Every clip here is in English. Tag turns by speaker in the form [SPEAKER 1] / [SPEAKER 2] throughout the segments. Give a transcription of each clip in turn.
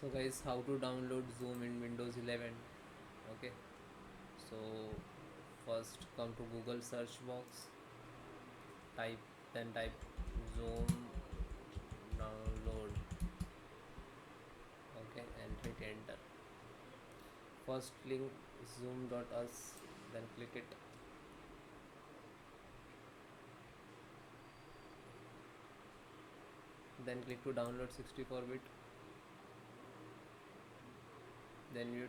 [SPEAKER 1] So guys, how to download Zoom in Windows 11? Okay, so first come to Google search box, type Zoom download, okay, and hit enter. First link zoom.us, then click it. Then click to download 64-bit. Then you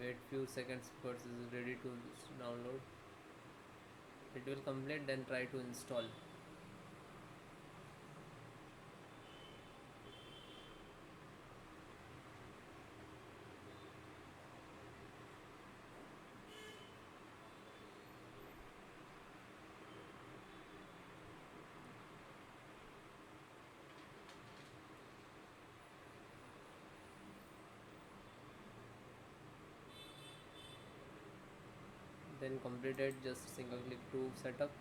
[SPEAKER 1] wait few seconds because it is ready to download. It will complete, then try to install. Then completed, just single click to setup.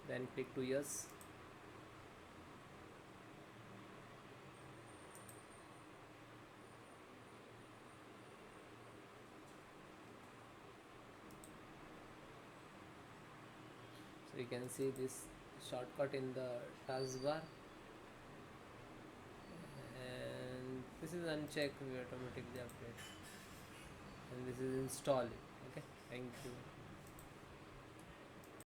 [SPEAKER 1] Then click to yes. So you can see this shortcut in the taskbar, and this is unchecked, we automatically update, and this is install. Okay, thank you.